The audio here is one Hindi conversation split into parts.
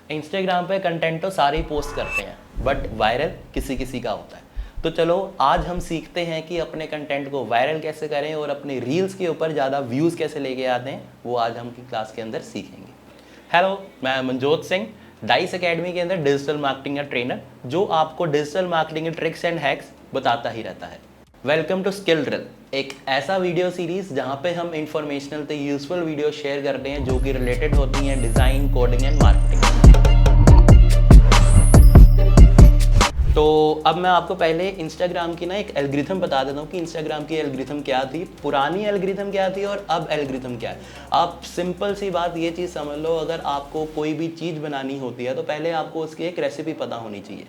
इंस्टाग्राम पे कंटेंट तो सारे ही पोस्ट करते हैं, बट वायरल किसी किसी का होता है। तो चलो आज हम सीखते हैं कि अपने कंटेंट को वायरल कैसे करें और अपने रील्स के ऊपर ज़्यादा व्यूज़ कैसे लेके आते हैं, वो आज हम की क्लास के अंदर सीखेंगे। हेलो, मैं मनजोत सिंह, डाइस एकेडमी के अंदर डिजिटल मार्केटिंग का ट्रेनर, जो आपको डिजिटल मार्केटिंग के ट्रिक्स एंड हैक्स बताता ही रहता है। वेलकम टू स्किल ड्रिल, एक ऐसा वीडियो सीरीज जहां पे हम इंफॉर्मेशनल तो यूजफुल वीडियो शेयर करते हैं जो कि रिलेटेड होती हैं डिज़ाइन, कोडिंग एंड मार्केटिंग। तो अब मैं आपको पहले इंस्टाग्राम की ना एक एल्गोरिथम बता देता हूँ कि इंस्टाग्राम की एल्गोरिथम क्या थी, पुरानी एल्गोरिथम क्या थी और अब एल्गोरिथम क्या है। आप सिंपल सी बात ये चीज़ समझ लो, अगर आपको कोई भी चीज़ बनानी होती है तो पहले आपको उसकी एक रेसिपी पता होनी चाहिए।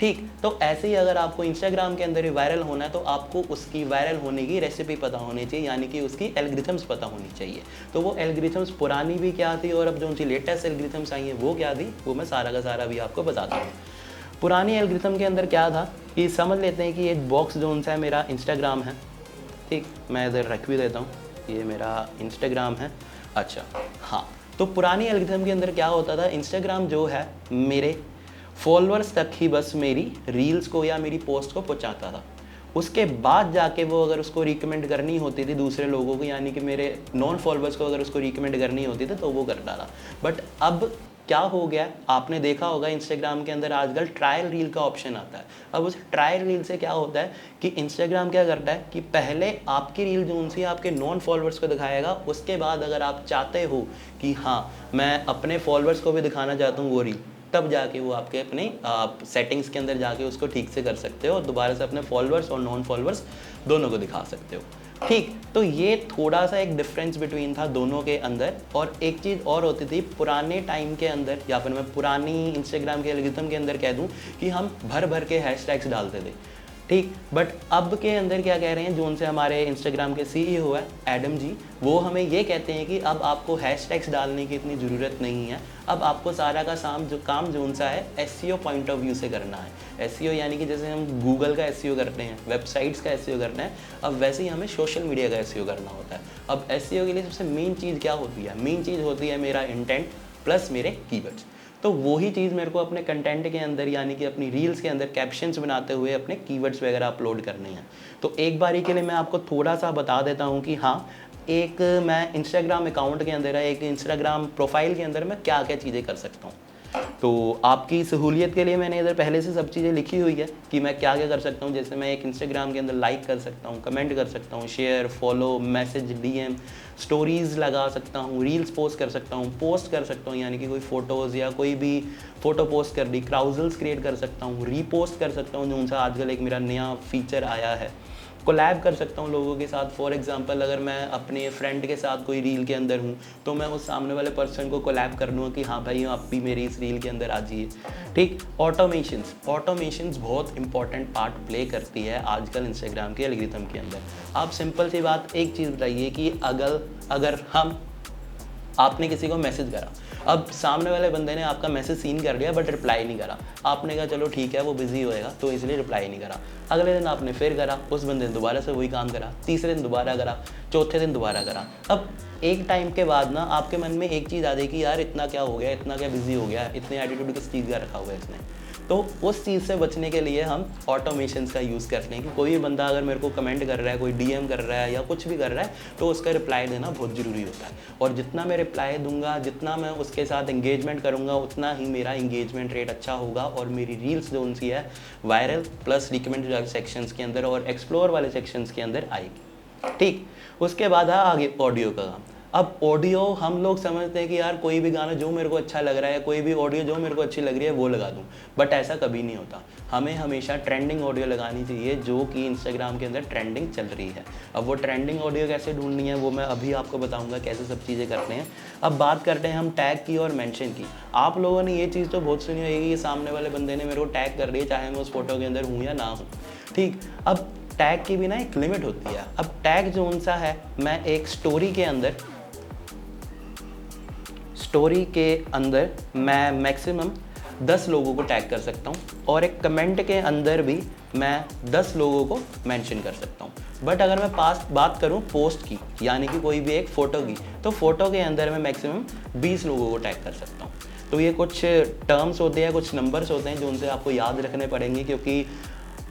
ठीक, तो ऐसे ही अगर आपको इंस्टाग्राम के अंदर ही वायरल होना है तो आपको उसकी वायरल होने की रेसिपी पता होनी चाहिए, यानी कि उसकी एल्गोरिथम्स पता होनी चाहिए। तो वो एल्गोरिथम्स पुरानी भी क्या थी और अब जो उनकी लेटेस्ट एल्गोरिथम्स आई हैं वो क्या थी, वो मैं सारा का सारा भी आपको बताता हूँ। पुरानी एल्गोरिथम के अंदर क्या था कि समझ लेते हैं कि एक बॉक्स जोन सा है, मेरा इंस्टाग्राम है। ठीक, मैं इधर रख भी देता हूँ, ये मेरा इंस्टाग्राम है। अच्छा हाँ, तो पुरानी एल्गोरिथम के अंदर क्या होता था, इंस्टाग्राम जो है मेरे फॉलोअर्स तक ही बस मेरी रील्स को या मेरी पोस्ट को पहुँचाता था। उसके बाद जाके वो अगर उसको रिकमेंड करनी होती थी दूसरे लोगों को, यानी कि मेरे नॉन फॉलोअर्स को अगर उसको रिकमेंड करनी होती थी तो वो कर डाला। बट अब क्या हो गया, आपने देखा होगा इंस्टाग्राम के अंदर आजकल ट्रायल रील का ऑप्शन आता है। अब उस ट्रायल रील से क्या होता है कि इंस्टाग्राम क्या करता है कि पहले आपकी रील जो सी आपके नॉन फॉलोअर्स को दिखाएगा, उसके बाद अगर आप चाहते हो कि हाँ मैं अपने फॉलोअर्स को भी दिखाना चाहता हूँ वो रील, तब जाके वो आपके अपने सेटिंग्स के अंदर जाके उसको ठीक से कर सकते हो और दोबारा से अपने फॉलोअर्स और नॉन फॉलोअर्स दोनों को दिखा सकते हो। ठीक, तो ये थोड़ा सा एक डिफरेंस बिटवीन था दोनों के अंदर। और एक चीज़ और होती थी पुराने टाइम के अंदर, या फिर मैं पुरानी इंस्टाग्राम के एल्गोरिथम के अंदर कह दूं कि हम भर भर के हैशटैग्स डालते थे। ठीक, बट अब के अंदर क्या कह रहे हैं, जो उनसे हमारे इंस्टाग्राम के सीईओ है एडम जी, वो हमें ये कहते हैं कि अब आपको हैशटैग्स डालने की इतनी ज़रूरत नहीं है। अब आपको सारा का काम जो सा है एसईओ पॉइंट ऑफ व्यू से करना है। एसईओ यानी कि जैसे हम गूगल का एसईओ करते हैं, वेबसाइट्स का एसईओ करना है, अब वैसे ही हमें सोशल मीडिया का एसईओ करना होता है। अब एसईओ के लिए सबसे मेन चीज़ क्या होती है, मेन चीज़ होती है मेरा इंटेंट प्लस मेरे कीवर्ड्स। तो वही चीज़ मेरे को अपने कंटेंट के अंदर, यानी कि अपनी रील्स के अंदर कैप्शंस बनाते हुए अपने कीवर्ड्स वगैरह अपलोड करने हैं। तो एक बारी के लिए मैं आपको थोड़ा सा बता देता हूँ कि हाँ, एक मैं इंस्टाग्राम अकाउंट के अंदर है, एक इंस्टाग्राम प्रोफाइल के अंदर मैं क्या क्या चीज़ें कर सकता हूँ। तो आपकी सहूलियत के लिए मैंने इधर पहले से सब चीज़ें लिखी हुई है कि मैं क्या क्या कर सकता हूँ। जैसे मैं एक इंस्टाग्राम के अंदर लाइक कर सकता हूँ, कमेंट कर सकता हूँ, share, follow, message, DM, stories लगा सकता हूँ, रील्स पोस्ट कर सकता हूँ, पोस्ट कर सकता हूँ, यानी कि कोई फ़ोटोज़ या कोई भी फ़ोटो पोस्ट कर दी, क्राउजल्स क्रिएट कर सकता हूँ, रीपोस्ट कर सकता हूँ, जो उनसा आजकल एक मेरा नया फीचर आया है, कोलैब कर सकता हूँ लोगों के साथ। फॉर एग्जांपल अगर मैं अपने फ्रेंड के साथ कोई रील के अंदर हूँ तो मैं उस सामने वाले पर्सन को कोलैब कर लूँगा कि हाँ भाई आप भी मेरी इस रील के अंदर आ जाइए। ठीक, ऑटोमेशंस बहुत इंपॉर्टेंट पार्ट प्ले करती है आजकल इंस्टाग्राम के एल्गोरिथम के अंदर। आप सिंपल सी बात एक चीज़ बताइए कि अगर आपने किसी को मैसेज करा, अब सामने वाले बंदे ने आपका मैसेज सीन कर लिया बट रिप्लाई नहीं करा, आपने कहा चलो ठीक है वो बिजी होएगा तो इसलिए रिप्लाई नहीं करा। अगले दिन आपने फिर करा, उस बंदे ने दोबारा से वही काम करा, तीसरे दिन दोबारा करा, चौथे दिन दोबारा करा। अब एक टाइम के बाद ना आपके मन में एक चीज़ आ जाएगी, यार इतना क्या हो गया, इतना क्या बिजी हो गया, इतने एटीट्यूड किस चीज़ का रखा हुआ है इसने। तो उस चीज़ से बचने के लिए हम ऑटोमेशंस का यूज़ करते हैं कि कोई भी बंदा अगर मेरे को कमेंट कर रहा है, कोई डीएम कर रहा है या कुछ भी कर रहा है, तो उसका रिप्लाई देना बहुत ज़रूरी होता है। और जितना मैं रिप्लाई दूंगा, जितना मैं उसके साथ एंगेजमेंट करूंगा, उतना ही मेरा एंगेजमेंट रेट अच्छा होगा और मेरी रील्स जो उनसी है वायरल प्लस रिकमेंडेड वाले सेक्शंस के अंदर और एक्सप्लोर वाले सेक्शंस के अंदर आएगी। ठीक, उसके बाद है आगे ऑडियो का काम। अब ऑडियो हम लोग समझते हैं कि यार कोई भी गाना जो मेरे को अच्छा लग रहा है, कोई भी ऑडियो जो मेरे को अच्छी लग रही है वो लगा दूं, बट ऐसा कभी नहीं होता। हमें हमेशा ट्रेंडिंग ऑडियो लगानी चाहिए जो कि इंस्टाग्राम के अंदर ट्रेंडिंग चल रही है। अब वो ट्रेंडिंग ऑडियो कैसे ढूंढनी है वो मैं अभी आपको बताऊंगा कैसे सब चीज़ें करते हैं। अब बात करते हैं हम टैग की और मेंशन की। आप लोगों ने ये चीज़ तो बहुत सुनी होगी कि सामने वाले बंदे ने मेरे को टैग कर दिया, चाहे मैं उस फोटो के अंदर हूँ या ना हूँ। ठीक, अब टैग की भी ना एक लिमिट होती है। अब टैग जो सा है, मैं एक स्टोरी के अंदर मैं मैक्सिमम 10 लोगों को टैग कर सकता हूँ और एक कमेंट के अंदर भी मैं 10 लोगों को मेंशन कर सकता हूँ। बट अगर मैं बात करूँ पोस्ट की, यानी कि कोई भी एक फ़ोटो की, तो फ़ोटो के अंदर मैं मैक्सिमम 20 लोगों को टैग कर सकता हूँ। तो ये कुछ टर्म्स होते हैं, कुछ नंबर्स होते हैं जो उनसे आपको याद रखने पड़ेंगे, क्योंकि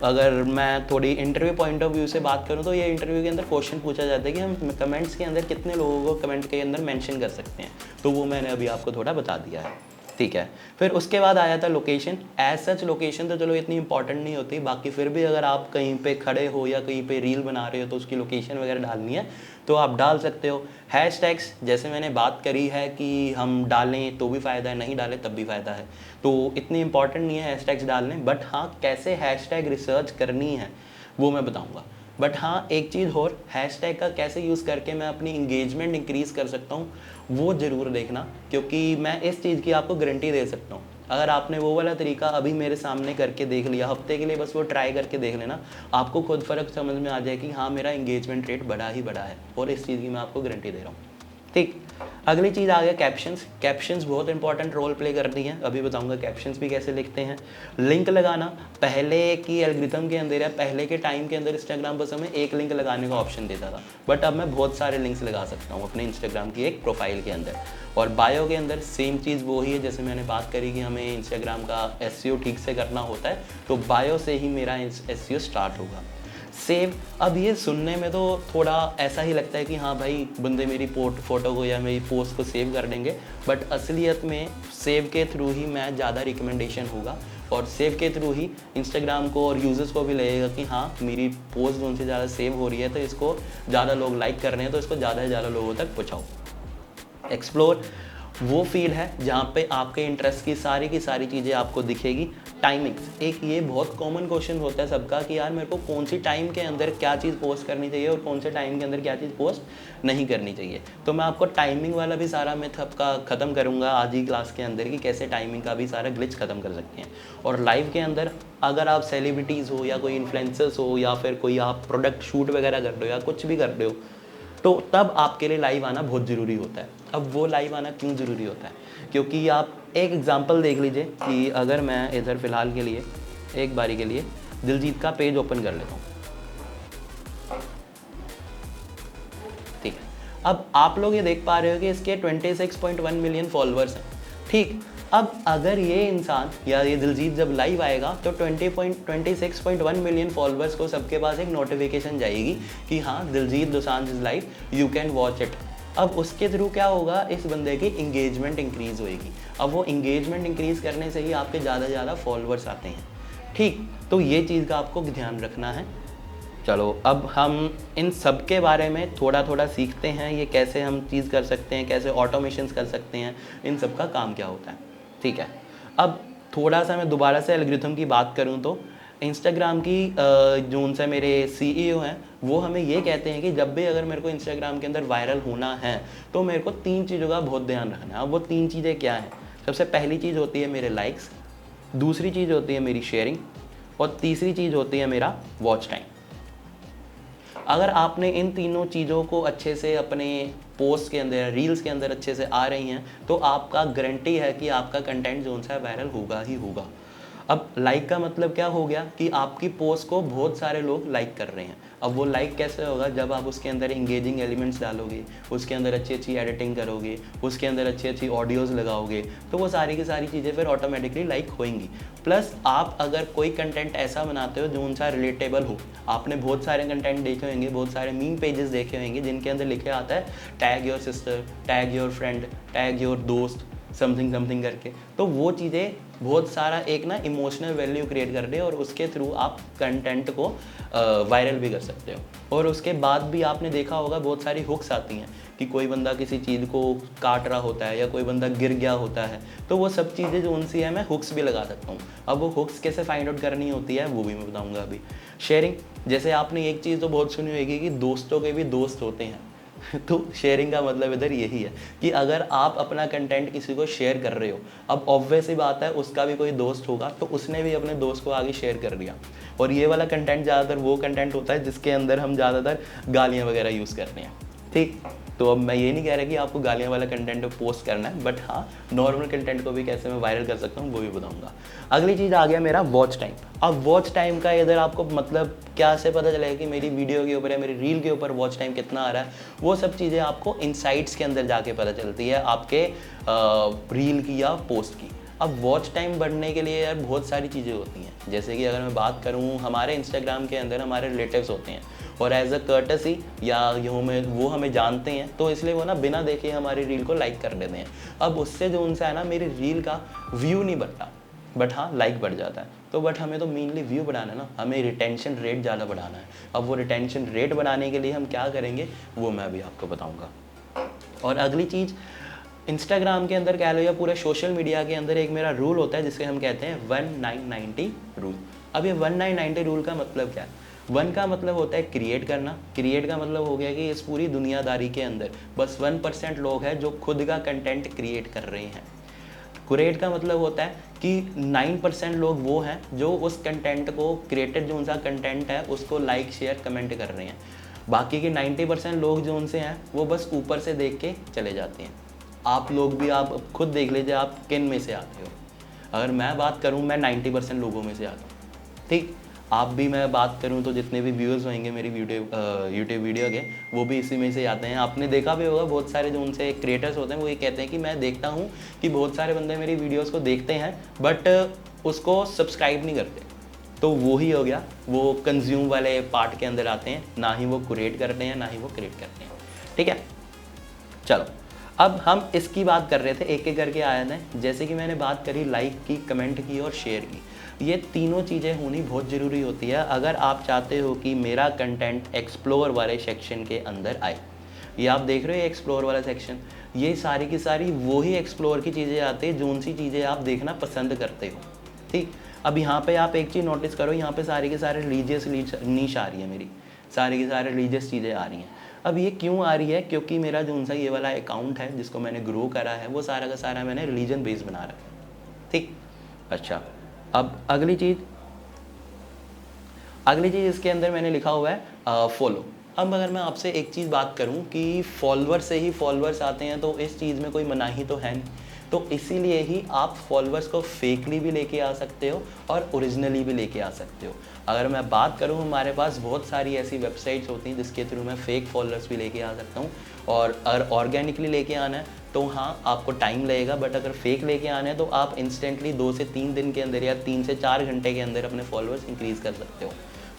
अगर मैं थोड़ी इंटरव्यू पॉइंट ऑफ व्यू से बात करूं तो ये इंटरव्यू के अंदर क्वेश्चन पूछा जाता है कि हम कमेंट्स के अंदर कितने लोगों को कमेंट के अंदर मेंशन कर सकते हैं, तो वो मैंने अभी आपको थोड़ा बता दिया है, ठीक है। फिर उसके बाद आया था लोकेशन। एज सच लोकेशन तो चलो इतनी इंपॉर्टेंट नहीं होती, बाकी फिर भी अगर आप कहीं पे खड़े हो या कहीं पे रील बना रहे हो तो उसकी लोकेशन वगैरह डालनी है तो आप डाल सकते हो। हैशटैग्स जैसे मैंने बात करी है कि हम डालें तो भी फ़ायदा है, नहीं डालें तब भी फ़ायदा है, तो इतनी इंपॉर्टेंट नहीं है हैशटैग्स डालने, बट हाँ कैसे हैशटैग रिसर्च करनी है वो मैं बताऊँगा। बट हाँ एक चीज़ और, हैशटैग का कैसे यूज़ करके मैं अपनी इंगेजमेंट इंक्रीज़ कर सकता हूँ वो ज़रूर देखना, क्योंकि मैं इस चीज़ की आपको गारंटी दे सकता हूँ। अगर आपने वो वाला तरीका अभी मेरे सामने करके देख लिया, हफ्ते के लिए बस वो ट्राई करके देख लेना, आपको खुद फ़र्क समझ में आ जाए कि हाँ मेरा इंगेजमेंट रेट बढ़ा ही बढ़ा है, और इस चीज़ की मैं आपको गारंटी दे रहा हूँ, ठीक। अगली चीज़ आ गया कैप्शंस। कैप्शंस बहुत इंपॉर्टेंट रोल प्ले करती हैं, अभी बताऊंगा कैप्शंस भी कैसे लिखते हैं। लिंक लगाना, पहले की एल्गोरिथम के अंदर या पहले के टाइम के अंदर इंस्टाग्राम बस हमें एक लिंक लगाने का ऑप्शन देता था, बट अब मैं बहुत सारे लिंक्स लगा सकता हूँ अपने इंस्टाग्राम की एक प्रोफाइल के अंदर। और बायो के अंदर सेम चीज़ वो ही है, जैसे मैंने बात करी कि हमें इंस्टाग्राम का एसईओ ठीक से करना होता है, तो बायो से ही मेरा एसईओ स्टार्ट होगा। सेव, अब ये सुनने में तो थोड़ा ऐसा ही लगता है कि हाँ भाई बंदे मेरी फोटो को या मेरी पोस्ट को सेव कर देंगे, बट असलियत में सेव के थ्रू ही मैं ज़्यादा रिकमेंडेशन होगा, और सेव के थ्रू ही इंस्टाग्राम को और यूज़र्स को भी लगेगा कि हाँ मेरी पोस्ट उनसे ज़्यादा सेव हो रही है, तो इसको ज़्यादा लोग लाइक कर रहे हैं, तो इसको ज़्यादा से ज़्यादा लोगों तक पहुँचाओ। एक्सप्लोर वो फील्ड है जहाँ पे आपके इंटरेस्ट की सारी चीज़ें आपको दिखेगी। टाइमिंग्स, एक ये बहुत कॉमन क्वेश्चन होता है सबका कि यार मेरे को कौन सी टाइम के अंदर क्या चीज़ पोस्ट करनी चाहिए और कौन से टाइम के अंदर क्या चीज़ पोस्ट नहीं करनी चाहिए, तो मैं आपको टाइमिंग वाला भी सारा मिथ आपका ख़त्म करूँगा आज ही क्लास के अंदर कि कैसे टाइमिंग का भी सारा ग्लिच ख़त्म कर सकते हैं। और लाइव के अंदर अगर आप सेलिब्रिटीज़ हो या कोई इन्फ्लुएंसर्स हो या फिर कोई आप प्रोडक्ट शूट वगैरह कर रहे हो या कुछ भी कर रहे हो, तो तब आपके लिए लाइव आना बहुत ज़रूरी होता है। अब वो लाइव आना क्यों ज़रूरी होता है, क्योंकि आप एक एग्जांपल देख लीजिए कि अगर मैं इधर फ़िलहाल के लिए एक बारी के लिए दिलजीत का पेज ओपन कर लेता हूँ, ठीक है। अब आप लोग ये देख पा रहे हो कि इसके 26.1 मिलियन फॉलोअर्स हैं, ठीक। अब अगर ये इंसान या ये दिलजीत जब लाइव आएगा तो 26.1 मिलियन फॉलोअर्स को सबके पास एक नोटिफिकेशन जाएगी कि हाँ Diljit Dosanjh is live, you can watch it. अब उसके थ्रू क्या होगा, इस बंदे की इंगेजमेंट इंक्रीज़ होएगी। अब वो इंगेजमेंट इंक्रीज़ करने से ही आपके ज़्यादा से ज़्यादा फॉलोअर्स आते हैं, ठीक। तो ये चीज़ का आपको ध्यान रखना है। चलो अब हम इन सब के बारे में थोड़ा थोड़ा सीखते हैं, ये कैसे हम चीज़ कर सकते हैं, कैसे ऑटोमेशंस कर सकते हैं, इन सब का काम क्या होता है, ठीक है। अब थोड़ा सा मैं दोबारा से एल्गोरिथम की बात करूं तो इंस्टाग्राम की जो उनसे मेरे सीईओ हैं वो हमें ये कहते हैं कि जब भी अगर मेरे को इंस्टाग्राम के अंदर वायरल होना है तो मेरे को 3 चीज़ों का बहुत ध्यान रखना है। अब वो 3 चीज़ें क्या हैं, सबसे पहली चीज़ होती है मेरे लाइक्स, दूसरी चीज़ होती है मेरी शेयरिंग, और तीसरी चीज़ होती है मेरा वॉच टाइम। अगर आपने इन तीनों चीज़ों को अच्छे से अपने पोस्ट के अंदर रील्स के अंदर अच्छे से आ रही हैं तो आपका गारंटी है कि आपका कंटेंट जो सा वायरल होगा ही होगा। अब लाइक का मतलब क्या हो गया कि आपकी पोस्ट को बहुत सारे लोग लाइक कर रहे हैं। अब वो लाइक कैसे होगा, जब आप उसके अंदर इंगेजिंग एलिमेंट्स डालोगे, उसके अंदर अच्छी अच्छी एडिटिंग करोगे, उसके अंदर अच्छी अच्छी ऑडियोज़ लगाओगे, तो वो सारी की सारी चीज़ें फिर ऑटोमेटिकली लाइक होएंगी। प्लस आप अगर कोई कंटेंट ऐसा बनाते हो जो उनसा रिलेटेबल हो, आपने बहुत सारे कंटेंट देखे होंगे, बहुत सारे मीम पेजेस देखे होंगे जिनके अंदर लिखे आता है tag your sister, tag your friend, tag your दोस्त, समथिंग समथिंग करके, तो वो चीज़ें बहुत सारा एक ना इमोशनल वैल्यू क्रिएट कर रहे हो और उसके थ्रू आप कंटेंट को वायरल भी कर सकते हो। और उसके बाद भी आपने देखा होगा बहुत सारी हुक्स आती हैं कि कोई बंदा किसी चीज़ को काट रहा होता है या कोई बंदा गिर गया होता है, तो वो सब चीज़ें जो उनसी है मैं हुक्स भी लगा सकता हूँ। अब वो हुक्स कैसे फाइंड आउट करनी होती है वो भी मैं बताऊँगा अभी। शेयरिंग, जैसे आपने एक चीज़ तो बहुत सुनी होगी कि दोस्तों के भी दोस्त होते हैं तो शेयरिंग का मतलब इधर यही है कि अगर आप अपना कंटेंट किसी को शेयर कर रहे हो, अब ऑब्वियस ही बात है उसका भी कोई दोस्त होगा तो उसने भी अपने दोस्त को आगे शेयर कर दिया। और ये वाला कंटेंट ज़्यादातर वो कंटेंट होता है जिसके अंदर हम ज़्यादातर गालियाँ वगैरह यूज़ करते हैं, ठीक। तो अब मैं ये नहीं कह रहा कि आपको गालियाँ वाला कंटेंट पोस्ट करना है, बट हाँ नॉर्मल कंटेंट को भी कैसे मैं वायरल कर सकता हूँ वो भी बताऊँगा। अगली चीज़ आ गया मेरा वॉच टाइम। अब वॉच टाइम का इधर आपको मतलब क्या से पता चलेगा कि मेरी वीडियो के ऊपर या मेरी रील के ऊपर वॉच टाइम कितना आ रहा है, वो सब चीज़ें आपको इनसाइट्स के अंदर जाके पता चलती है आपके रील की या पोस्ट की। अब वॉच टाइम बढ़ने के लिए यार बहुत सारी चीज़ें होती हैं, जैसे कि अगर मैं बात करूँ हमारे इंस्टाग्राम के अंदर हमारे रिलेटिव्स होते हैं और एज अ कर्टसी या वो हमें जानते हैं, तो इसलिए वो ना बिना देखे हमारी रील को लाइक कर देते हैं। अब उससे जो उनसे है ना मेरी रील का व्यू नहीं बढ़ता, बट हाँ लाइक बढ़ जाता है। तो बट हमें तो मेनली व्यू बढ़ाना है ना, हमें रिटेंशन रेट ज़्यादा बढ़ाना है। अब वो रिटेंशन रेट बढ़ाने के लिए हम क्या करेंगे वो मैं अभी आपको बताऊँगा। और अगली चीज़ इंस्टाग्राम के अंदर कह लो या पूरे सोशल मीडिया के अंदर एक मेरा रूल होता है जिसे हम कहते हैं 1990 रूल। अब ये 1990 रूल का मतलब क्या है? 1 का मतलब होता है क्रिएट करना। क्रिएट का मतलब हो गया कि इस पूरी दुनियादारी के अंदर बस 1% लोग हैं जो खुद का कंटेंट क्रिएट कर रहे हैं। क्रिएट का मतलब होता है कि 9% लोग वो हैं जो उस कंटेंट को क्रिएटेड जो उनका कंटेंट है उसको लाइक शेयर कमेंट कर रहे हैं। बाकी के 90% लोग जो उनसे हैं वो बस ऊपर से देख के चले जाते हैं। आप लोग भी आप खुद देख लीजिए आप किन में से आते हो। अगर मैं बात करूं मैं 90% लोगों में से आता हूं, ठीक। आप भी मैं बात करूं तो जितने भी व्यूअर्स होंगे मेरी यूट्यूब वीडियो के वो भी इसी में से आते हैं। आपने देखा भी होगा बहुत सारे जो उनसे क्रिएटर्स होते हैं वो ये कहते हैं कि मैं देखता हूं कि बहुत सारे बंदे मेरी वीडियोज़ को देखते हैं बट उसको सब्सक्राइब नहीं करते। तो वो ही हो गया, वो कंज्यूम वाले पार्ट के अंदर आते हैं, ना ही वो क्रिएट करते हैं ना ही वो क्रिएट करते हैं, ठीक है। चलो अब हम इसकी बात कर रहे थे, एक एक करके आया था। जैसे कि मैंने बात करी लाइक की, कमेंट की और शेयर की। ये तीनों चीज़ें होनी बहुत ज़रूरी होती है अगर आप चाहते हो कि मेरा कंटेंट एक्सप्लोर वाले सेक्शन के अंदर आए। ये आप देख रहे हो एक्सप्लोर वाला सेक्शन, ये सारी की सारी वही एक्सप्लोर की चीज़ें आती है जो सी चीज़ें आप देखना पसंद करते हो, ठीक। अब यहाँ पे आप एक चीज़ नोटिस करो, यहाँ पे सारी के सारे रिलीजियस नीश आ रही है, मेरी सारी की सारे रिलीजियस चीज़ें आ रही हैं। अब ये क्यों आ रही है? क्योंकि मेरा जो उनसा ये वाला अकाउंट है जिसको मैंने ग्रो करा है वो सारा का सारा मैंने रिलीजन बेस बना रखा है, ठीक। अच्छा, अब अगली चीज़ इसके अंदर मैंने लिखा हुआ है फॉलो। अब अगर मैं आपसे एक चीज़ बात करूं कि फॉलोअर से ही फॉलोअर्स आते हैं तो इस चीज़ में कोई मनाही तो है नहीं, तो इसीलिए ही आप फॉलोअर्स को फेकली भी लेके आ सकते हो और ओरिजिनली भी लेके आ सकते हो। अगर मैं बात करूं हमारे पास बहुत सारी ऐसी वेबसाइट्स होती हैं जिसके थ्रू मैं फेक फॉलोअर्स भी लेके आ सकता हूं। और अगर ऑर्गेनिकली लेके आना है तो हाँ आपको टाइम लगेगा, बट अगर फेक लेके आना है तो आप इंस्टेंटली 2 से 3 दिन के अंदर या 3 से 4 घंटे के अंदर अपने फॉलोअर्स इंक्रीज़ कर सकते हो।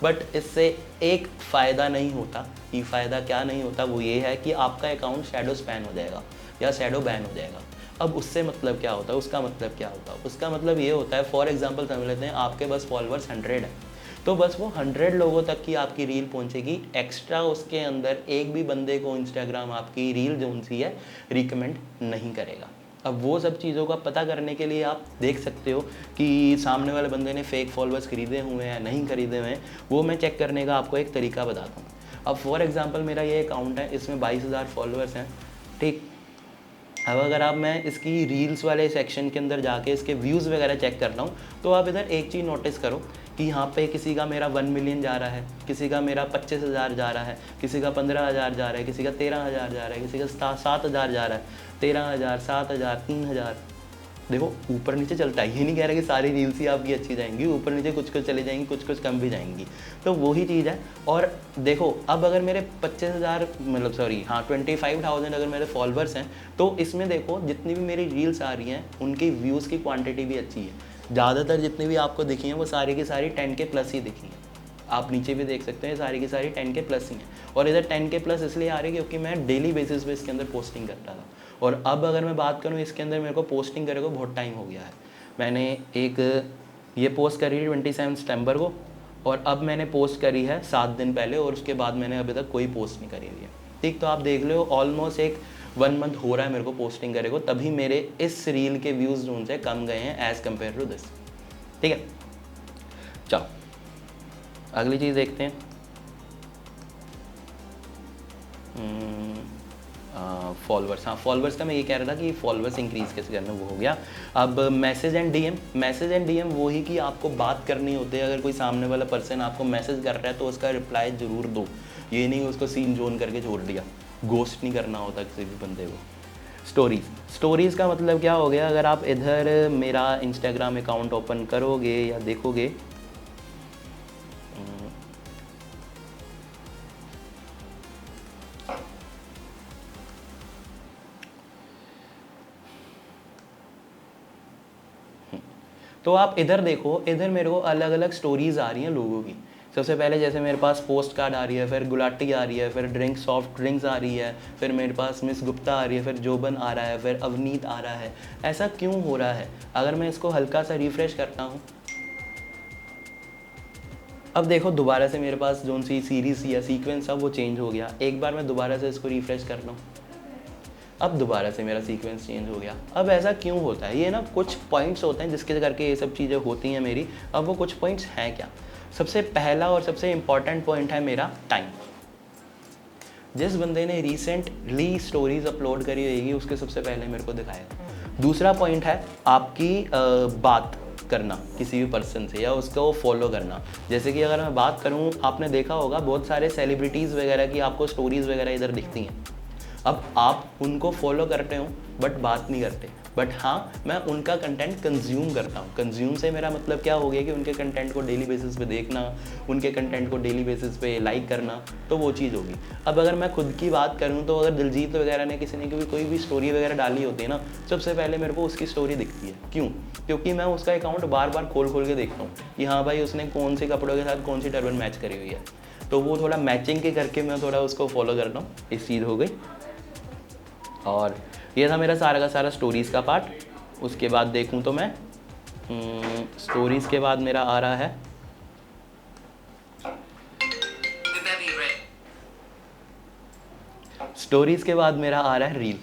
बट इससे एक फ़ायदा नहीं होता। ये फ़ायदा क्या नहीं होता वो ये है कि आपका अकाउंट शैडो स्पैन हो जाएगा या शैडो बैन हो जाएगा। अब उससे मतलब क्या होता है? उसका मतलब क्या होता है? उसका मतलब ये होता है, फॉर एग्जांपल समझ लेते हैं आपके बस फॉलोअर्स 100 है, तो बस वो 100 लोगों तक की आपकी रील पहुंचेगी। एक्स्ट्रा उसके अंदर एक भी बंदे को इंस्टाग्राम आपकी रील जो उनसी है रिकमेंड नहीं करेगा। अब वो सब चीज़ों का पता करने के लिए आप देख सकते हो कि सामने वाले बंदे ने फेक फॉलोअर्स खरीदे हुए हैं नहीं खरीदे हुए हैं, वो मैं चेक करने का आपको एक तरीका बताता हूँ। अब फॉर एग्जांपल मेरा ये अकाउंट है, इसमें 22,000 फॉलोअर्स हैं, ठीक। अब अगर आप मैं इसकी रील्स वाले सेक्शन के अंदर जाके इसके व्यूज़ वगैरह चेक करता हूँ तो आप इधर एक चीज़ नोटिस करो कि यहाँ पे किसी का मेरा 1 मिलियन जा रहा है, किसी का मेरा 25,000 जा रहा है, किसी का 15,000 जा रहा है, किसी का 13,000 जा रहा है, किसी का 7,000 जा रहा है, 13,000, 7,000, 3,000। देखो ऊपर नीचे चलता है, ये नहीं कह रहा कि सारी रील्स ही आपकी अच्छी जाएंगी, ऊपर नीचे कुछ कुछ चली जाएंगी, कुछ कुछ कम भी जाएंगी, तो वही चीज़ है। और देखो अब अगर मेरे 25,000 मतलब सॉरी हाँ 25,000 अगर मेरे फॉलोअर्स हैं तो इसमें देखो जितनी भी मेरी रील्स आ रही हैं उनकी व्यूज़ की क्वांटिटी भी अच्छी है। ज़्यादातर जितनी भी आपको दिखी हैं वो सारी की सारी 10 के प्लस ही दिखी हैं। आप नीचे भी देख सकते हैं सारी की सारी 10 के प्लस ही हैं। और इधर 10 के प्लस इसलिए आ रही है क्योंकि मैं डेली बेसिस पे इसके अंदर पोस्टिंग करता था। और अब अगर मैं बात करूँ इसके अंदर मेरे को पोस्टिंग करे को बहुत टाइम हो गया है। मैंने एक ये पोस्ट करी है 27 सितंबर को और अब मैंने पोस्ट करी है 7 दिन पहले और उसके बाद मैंने अभी तक कोई पोस्ट नहीं करी हुई है, ठीक। तो आप देख लो ऑलमोस्ट एक 1 मंथ हो रहा है मेरे को पोस्टिंग करे को, तभी मेरे इस रील के व्यूज़ जो उनसे कम गए हैं एज़ कम्पेयर टू दिस, ठीक है। चलो अगली चीज़ देखते हैं। फॉलोअर्स, हाँ फॉलोअर्स का मैं ये कह रहा था कि फॉलोअर्स इंक्रीज़ कैसे करना, वो हो गया। अब मैसेज एंड डीएम वही कि आपको बात करनी होती है। अगर कोई सामने वाला पर्सन आपको मैसेज कर रहा है तो उसका रिप्लाई ज़रूर दो, ये नहीं उसको सीन जोन करके छोड़ दिया। घोस्ट नहीं करना होता किसी भी बंदे को। स्टोरीज़ का मतलब क्या हो गया, अगर आप इधर मेरा इंस्टाग्राम अकाउंट ओपन करोगे या देखोगे, तो आप इधर देखो, इधर मेरे को अलग अलग स्टोरीज़ आ रही हैं लोगों की। सबसे पहले जैसे मेरे पास पोस्ट कार्ड आ रही है, फिर गुलाटी आ रही है, फिर ड्रिंक सॉफ्ट ड्रिंक्स आ रही है, फिर मेरे पास मिस गुप्ता आ रही है, फिर जोबन आ रहा है, फिर अवनीत आ रहा है। ऐसा क्यों हो रहा है? अगर मैं इसको हल्का सा रिफ्रेश करता हूँ, अब देखो दोबारा से मेरे पास जो सी सीरीज़ या सीक्वेंस था वो चेंज हो गया। एक बार मैं दोबारा से इसको रिफ्रेश कर लूँ, अब दोबारा से मेरा सीक्वेंस चेंज हो गया। अब ऐसा क्यों होता है? ये ना कुछ पॉइंट्स होते हैं जिसके करके ये सब चीज़ें होती हैं मेरी। अब वो कुछ पॉइंट्स हैं क्या? सबसे पहला और सबसे इम्पॉर्टेंट पॉइंट है मेरा टाइम। जिस बंदे ने रिसेंटली स्टोरीज अपलोड करी होगी उसके सबसे पहले मेरे को दिखाया। दूसरा पॉइंट है आपकी बात करना किसी भी पर्सन से या उसको फॉलो करना। जैसे कि अगर मैं बात करूं, आपने देखा होगा बहुत सारे सेलिब्रिटीज़ वगैरह की आपको स्टोरीज़ वगैरह इधर दिखती हैं। अब आप उनको फॉलो करते हो बट बात नहीं करते, बट हाँ मैं उनका कंटेंट कंज्यूम करता हूँ। कंज्यूम से मेरा मतलब क्या हो गया कि उनके कंटेंट को डेली बेसिस पे देखना, उनके कंटेंट को डेली बेसिस पे लाइक करना, तो वो चीज़ होगी। अब अगर मैं खुद की बात करूँ तो अगर दिलजीत वगैरह ने किसी ने कोई भी स्टोरी वगैरह डाली होती है ना, सबसे पहले मेरे को उसकी स्टोरी दिखती है। क्यों? क्योंकि मैं उसका अकाउंट बार बार खोल के देखता हूँ कि हाँ भाई उसने कौन से कपड़ों के साथ कौन सी टर्बन मैच करी हुई है, तो वो थोड़ा मैचिंग के करके मैं थोड़ा उसको फॉलो करता हूँ। इस चीज़ हो गई। और ये था मेरा सारा का सारा स्टोरीज़ का पार्ट। उसके बाद देखूं तो मैं स्टोरीज़ के बाद मेरा आ रहा है रील।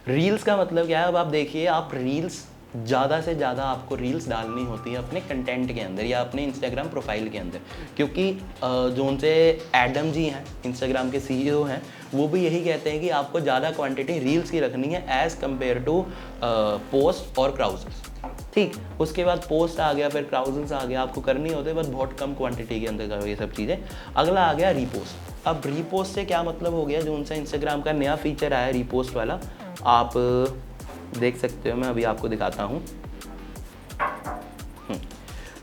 रील्स का मतलब क्या है? अब आप देखिए, आप रील्स ज़्यादा से ज़्यादा आपको रील्स डालनी होती है अपने कंटेंट के अंदर या अपने इंस्टाग्राम प्रोफाइल के अंदर, क्योंकि जो उनसे एडम जी हैं, इंस्टाग्राम के सीईओ हैं, वो भी यही कहते हैं कि आपको ज़्यादा क्वांटिटी रील्स की रखनी है एज़ कम्पेयर टू पोस्ट और क्राउजल्स। ठीक, उसके बाद पोस्ट आ गया, फिर क्राउजल्स आ गया, आपको करनी होते बस बहुत कम क्वांटिटी के अंदर करो ये सब चीज़ें। अगला आ गया रीपोस्ट। अब रीपोस्ट से क्या मतलब हो गया? जो उनसे इंस्टाग्राम का नया फीचर आया रीपोस्ट वाला, आप देख सकते हो, मैं अभी आपको दिखाता हूँ।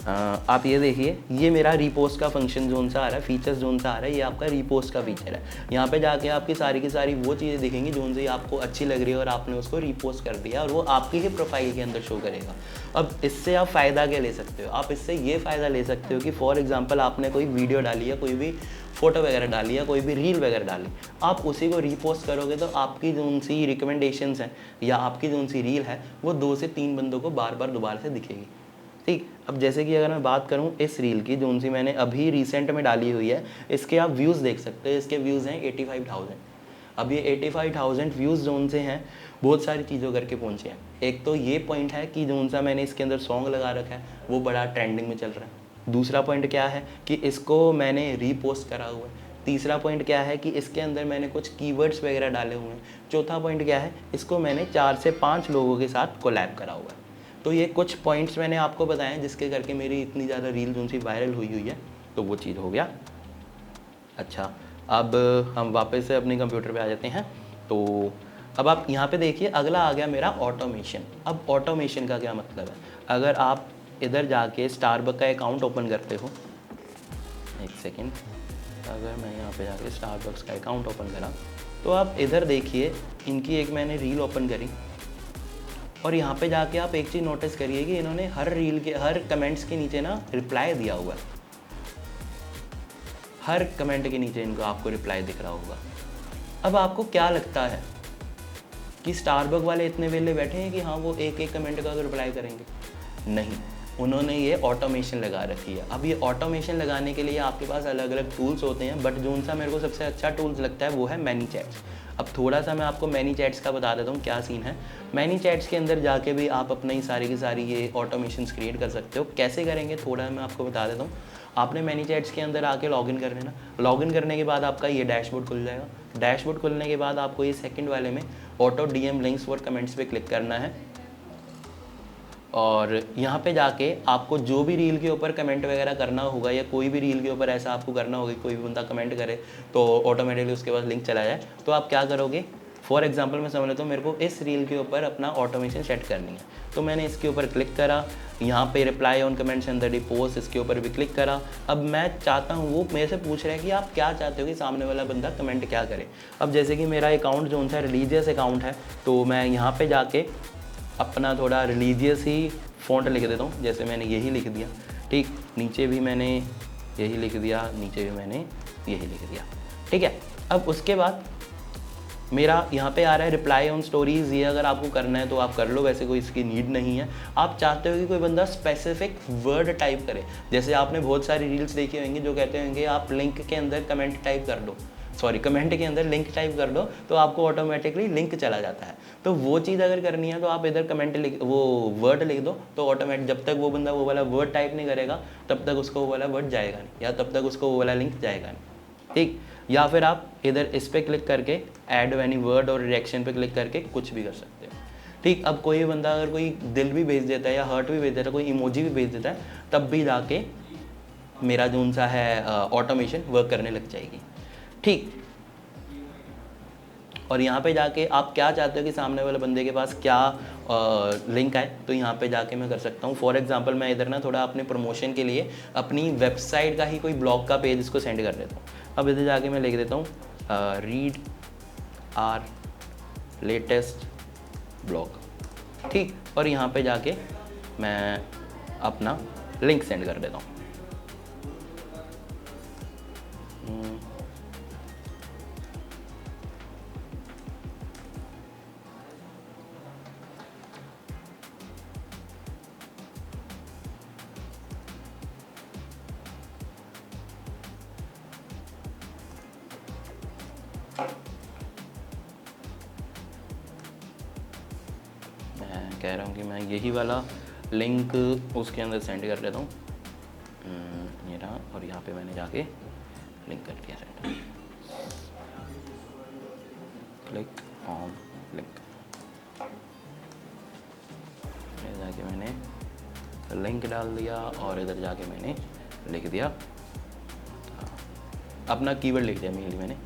आप ये देखिए, ये मेरा रीपोस्ट का फंक्शन जोन सा आ रहा है, फीचर्स जोन सा आ रहा है, ये आपका रीपोस्ट का फीचर है। यहाँ पे जाके आपकी सारी की सारी वो चीज़ें दिखेंगी जोन से आपको अच्छी लग रही है और आपने उसको रीपोस्ट कर दिया और वो आपकी ही प्रोफाइल के अंदर शो करेगा। अब इससे आप फ़ायदा क्या ले सकते हो? आप इससे ये फ़ायदा ले सकते हो कि फॉर एग्जाम्पल आपने कोई वीडियो डाली है, कोई भी फ़ोटो वगैरह डाली है, कोई भी रील वगैरह डाली, आप उसी को रीपोस्ट करोगे तो आपकी जो सी रिकमेंडेशंस हैं या आपकी जो सी रील है वो 2 से 3 बंदों को बार बार दोबारा से दिखेगी। ठीक, अब जैसे कि अगर मैं बात करूं इस रील की जो सी मैंने अभी रिसेंट में डाली हुई है, इसके आप व्यूज़ देख सकते हैं। इसके व्यूज़ हैं 85,000। अब ये 85,000 व्यूज़ जोन से हैं, बहुत सारी चीज़ों करके पहुँचे हैं। एक तो ये पॉइंट है कि जोन सा मैंने इसके अंदर सॉन्ग लगा रखा है, वो बड़ा ट्रेंडिंग में चल रहा है। दूसरा पॉइंट क्या है कि इसको मैंने रीपोस्ट करा हुआ है। तीसरा पॉइंट क्या है कि इसके अंदर मैंने कुछ कीवर्ड्स वगैरह डाले हुए हैं। चौथा पॉइंट क्या है, इसको मैंने 4 से 5 लोगों के साथ कोलैब करा हुआ है। तो ये कुछ पॉइंट्स मैंने आपको बताए जिसके करके मेरी इतनी ज़्यादा रील जो सी वायरल हुई है, तो वो चीज़ हो गया। अच्छा, अब हम वापस से अपने कंप्यूटर पे आ जाते हैं। तो अब आप यहाँ पे देखिए, अगला आ गया मेरा ऑटोमेशन। अब ऑटोमेशन का क्या मतलब है? अगर आप इधर जाके स्टारबक का अकाउंट ओपन करते हो, एक सेकेंड, अगर मैं यहाँ पे जाके स्टारबक्स का अकाउंट ओपन करा तो आप इधर देखिए, इनकी एक मैंने रील ओपन करी और यहाँ पे जाके आप एक चीज़ नोटिस करिए कि इन्होंने हर रील के हर कमेंट्स के नीचे ना रिप्लाई दिया हुआ है। हर कमेंट के नीचे इनको आपको रिप्लाई दिख रहा होगा। अब आपको क्या लगता है कि स्टारबक वाले इतने वेले बैठे हैं कि हाँ वो एक एक कमेंट का तो रिप्लाई करेंगे? नहीं, उन्होंने ये ऑटोमेशन लगा रखी है। अब ये ऑटोमेशन लगाने के लिए आपके पास अलग अलग टूल्स होते हैं, बट जो सा मेरे को सबसे अच्छा टूल्स लगता है वो है मैनीचैट्स। अब थोड़ा सा मैं आपको मैनीचैट्स का बता देता हूँ क्या सीन है। मैनीचैट्स के अंदर जाके भी आप अपनी सारी की सारी ये ऑटोमेशंस क्रिएट कर सकते हो। कैसे करेंगे थोड़ा मैं आपको बता देता हूँ। आपने मैनीचैट्स के अंदर आके लॉगिन कर लेना। लॉगिन करने के बाद आपका ये डैशबोर्ड खुल जाएगा। डैशबोर्ड खुलने के बाद आपको ये सेकंड वाले में auto DM links for comments पे क्लिक करना है। और यहाँ पे जाके आपको जो भी रील के ऊपर कमेंट वगैरह करना होगा या कोई भी रील के ऊपर ऐसा आपको करना होगा, कोई भी बंदा कमेंट करे तो ऑटोमेटिकली उसके पास लिंक चला जाए, तो आप क्या करोगे, फॉर एग्जांपल मैं समझ लेता हूँ मेरे को इस रील के ऊपर अपना ऑटोमेशन सेट करनी है, तो मैंने इसके ऊपर क्लिक करा, यहाँ पे reply on comments and the post, इसके ऊपर भी क्लिक करा। अब मैं चाहता हूँ, वो मेरे से पूछ रहा है कि आप क्या चाहते हो कि सामने वाला बंदा कमेंट क्या करे। अब जैसे कि मेरा अकाउंट जो सा रिलीजियस अकाउंट है, तो मैं यहाँ पे जाके अपना थोड़ा रिलीजियस ही फ़ॉन्ट लिख देता हूँ, जैसे मैंने यही लिख दिया, ठीक, नीचे भी मैंने यही लिख दिया, नीचे भी मैंने यही लिख दिया, ठीक है। अब उसके बाद मेरा यहाँ पे आ रहा है रिप्लाई ऑन स्टोरीज़, ये अगर आपको करना है तो आप कर लो, वैसे कोई इसकी नीड नहीं है। आप चाहते हो कि कोई बंदा स्पेसिफिक वर्ड टाइप करे, जैसे आपने बहुत सारी रील्स देखी होंगी जो कहते होंगे आप लिंक के अंदर कमेंट टाइप कर दो, सॉरी कमेंट के अंदर लिंक टाइप कर दो तो आपको ऑटोमेटिकली लिंक चला जाता है। तो वो चीज़ अगर करनी है तो आप इधर कमेंट लिख, वो वर्ड लिख दो, तो ऑटोमेटिक जब तक वो बंदा वो वाला वर्ड टाइप नहीं करेगा तब तक उसको वो वाला वर्ड जाएगा नहीं, या तब तक उसको वो वाला लिंक जाएगा नहीं, ठीक। या फिर आप इधर इस पर क्लिक करके ऐड एनी वर्ड और रिएक्शन पे क्लिक करके कुछ भी कर सकते हो, ठीक। अब कोई बंदा अगर कोई दिल भी भेज देता है या हर्ट भी भेज देता है, कोई इमोजी भी भेज देता है, तब भी जाके मेरा जो सा है ऑटोमेशन वर्क करने लग जाएगी, ठीक। और यहाँ पे जाके आप क्या चाहते हो कि सामने वाले बंदे के पास क्या लिंक आए, तो यहाँ पे जाके मैं कर सकता हूँ। फॉर एग्जांपल मैं इधर ना थोड़ा अपने प्रमोशन के लिए अपनी वेबसाइट का ही कोई ब्लॉग का पेज इसको सेंड कर देता हूँ। अब इधर जाके मैं लिख देता हूँ रीड आर लेटेस्ट ब्लॉग, ठीक। और यहाँ पे जाके मैं अपना लिंक सेंड कर देता हूँ। मैं कह रहा हूँ कि मैं यही वाला लिंक उसके अंदर सेंड कर देता हूँ, ये रहा, और यहाँ पे मैंने जाके लिंक कर दिया सेंड, क्लिक ऑन लिंक, इधर जाके मैंने लिंक डाल दिया और इधर जाके मैंने लिख दिया, अपना कीवर्ड लिख दिया मेनली मैंने,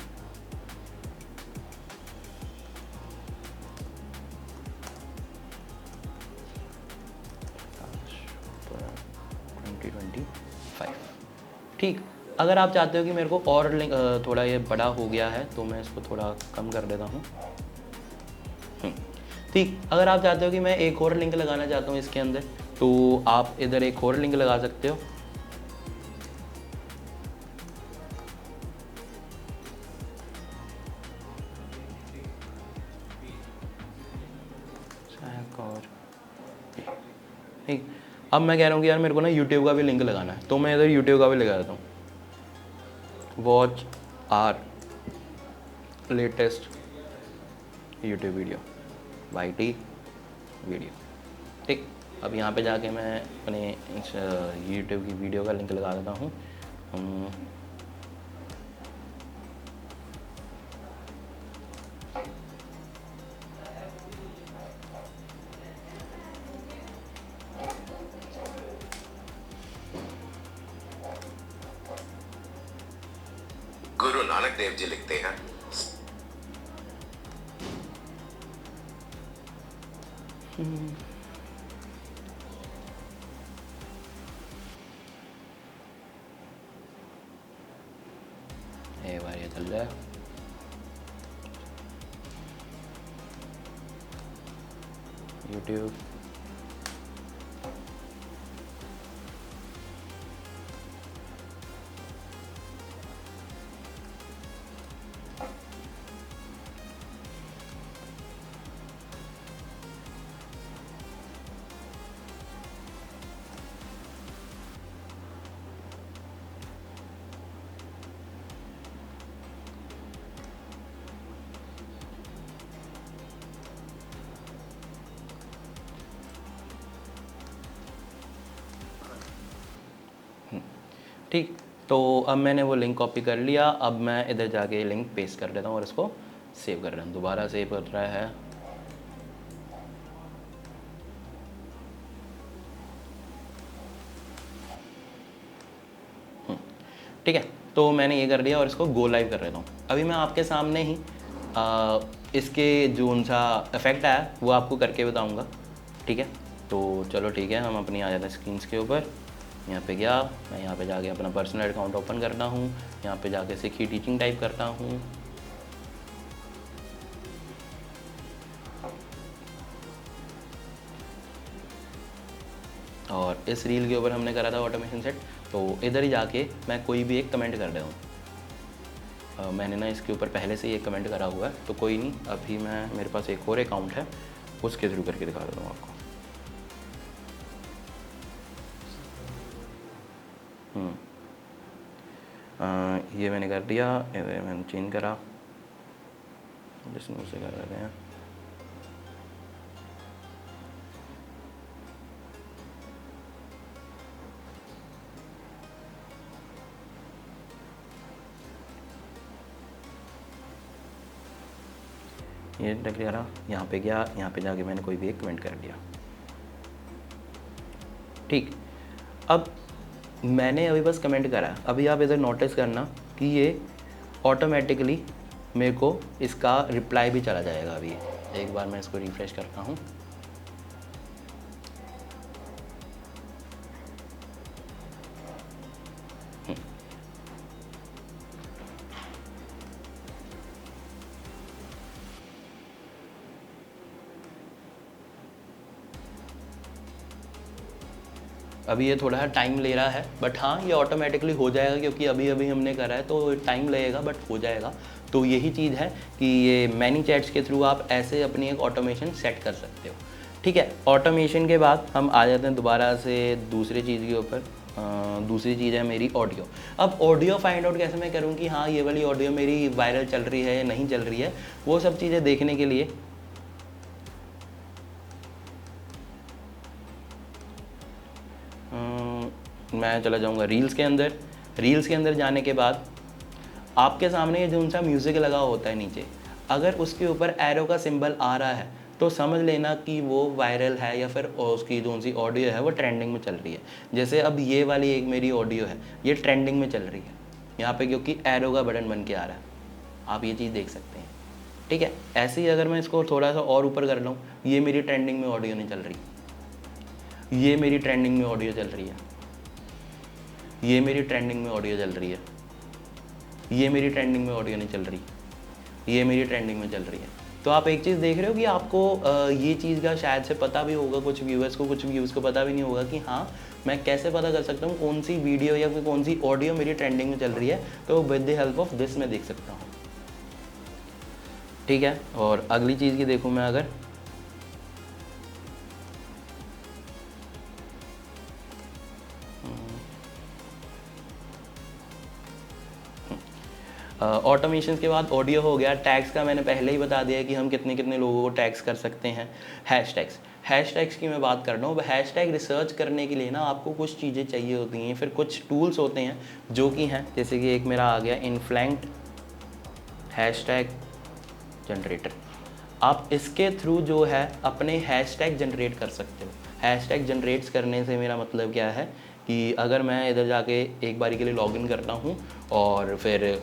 ठीक। अगर आप चाहते हो कि मेरे को और लिंक थोड़ा ये बड़ा हो गया है तो मैं इसको थोड़ा कम कर देता हूँ, ठीक। अगर आप चाहते हो कि मैं एक और लिंक लगाना चाहता हूँ इसके अंदर, तो आप इधर एक और लिंक लगा सकते हो, ठीक। अब मैं कह रहा हूँ कि यार मेरे को ना यूट्यूब का भी लिंक लगाना है, तो मैं इधर यूट्यूब का भी लगा देता हूँ, watch our latest YouTube video YT video, ठीक। अब यहाँ पे जाके मैं अपने यूट्यूब की वीडियो का लिंक लगा देता हूँ, गुरु नानक देव जी लिखते हैं, एक बार ये चल जाए, यूट्यूब ठीक। तो अब मैंने वो लिंक कॉपी कर लिया, अब मैं इधर जाके लिंक पेस्ट कर देता हूँ और इसको सेव कर रहा हूँ, दोबारा सेव कर रहा है, ठीक है, तो मैंने ये कर दिया और इसको गो लाइव कर देता हूँ। अभी मैं आपके सामने ही इसके जो उनसा इफेक्ट आया वो आपको करके बताऊँगा। ठीक है, तो चलो ठीक है, हम अपनी आ जाते हैं स्क्रीन के ऊपर। यहाँ पे गया, मैं यहाँ पे जाके अपना पर्सनल अकाउंट ओपन करता हूँ, यहाँ पे जाके सीखी टीचिंग टाइप करता हूँ। और इस रील के ऊपर हमने करा था ऑटोमेशन सेट, तो इधर ही जाके मैं कोई भी एक कमेंट कर देता हूँ। मैंने ना इसके ऊपर पहले से ही एक कमेंट करा हुआ है, तो कोई नहीं, अभी मैं मेरे पास एक और अकाउंट है उसके थ्रू करके दिखा देता हूँ आपको। ये मैंने कर दिया, मैंने चेंज करा, जिसमें उसे कर रहे हैं। ये टक करा, यहाँ पे गया, यहाँ पे जाके मैंने कोई भी एक कमेंट कर दिया। ठीक, अब मैंने अभी बस कमेंट करा, अभी आप इधर नोटिस करना कि ये ऑटोमेटिकली मेरे को इसका रिप्लाई भी चला जाएगा। अभी एक बार मैं इसको रिफ्रेश करता हूँ। अभी ये थोड़ा सा टाइम ले रहा है, बट हाँ ये ऑटोमेटिकली हो जाएगा, क्योंकि अभी अभी हमने करा है तो टाइम लगेगा बट हो जाएगा। तो यही चीज़ है कि ये मैनी चैट्स के थ्रू आप ऐसे अपनी एक ऑटोमेशन सेट कर सकते हो। ठीक है, ऑटोमेशन के बाद हम आ जाते हैं दोबारा से दूसरी चीज़ के ऊपर। दूसरी चीज़ है मेरी ऑडियो। अब ऑडियो फाइंड आउट कैसे मैं करूँ कि हाँ ये वाली ऑडियो मेरी वायरल चल रही है या नहीं चल रही है, वो सब चीज़ें देखने के लिए मैं चला जाऊंगा रील्स के अंदर। रील्स के अंदर जाने के बाद आपके सामने ये जो उनसा म्यूज़िक लगा होता है नीचे, अगर उसके ऊपर एरो का सिंबल आ रहा है तो समझ लेना कि वो वायरल है या फिर उसकी जो उनसी ऑडियो है वो ट्रेंडिंग में चल रही है। जैसे अब ये वाली एक मेरी ऑडियो है, ये ट्रेंडिंग में चल रही है यहाँ पे, क्योंकि एरो का बटन बन के आ रहा है। आप ये चीज़ देख सकते हैं। ठीक है, ऐसे ही अगर मैं इसको थोड़ा सा और ऊपर कर लूँ, ये मेरी ट्रेंडिंग में ऑडियो नहीं चल रही, ये मेरी ट्रेंडिंग में ऑडियो चल रही है, ये मेरी ट्रेंडिंग में ऑडियो चल रही है, ये मेरी ट्रेंडिंग में ऑडियो नहीं चल रही, ये मेरी ट्रेंडिंग में चल रही है। तो आप एक चीज़ देख रहे हो कि आपको ये चीज़ का शायद से पता भी होगा, कुछ व्यूअर्स को पता भी नहीं होगा कि हाँ मैं कैसे पता कर सकता हूँ कौन सी वीडियो या फिर कौन सी ऑडियो मेरी ट्रेंडिंग में चल रही है। तो with the help of this मैं देख सकता हूँ। ठीक है, और अगली चीज़ की देखूँ मैं, अगर ऑटोमेशन के बाद ऑडियो हो गया। टैग्स का मैंने पहले ही बता दिया कि हम कितने कितने लोगों को टैग्स कर सकते हैं। हैशटैग्स की मैं बात कर रहा हूँ। हैशटैग रिसर्च करने के लिए ना आपको कुछ चीज़ें चाहिए होती हैं, फिर कुछ टूल्स होते हैं जो कि हैं, जैसे कि एक मेरा आ गया इनफ्लैंक्ट हैशटैग जनरेटर। आप इसके थ्रू जो है अपने हैशटैग जनरेट कर सकते हो। हैशटैग जनरेट्स करने से मेरा मतलब क्या है कि अगर मैं इधर जाके एक बारी के लिए लॉगिन करता हूँ और फिर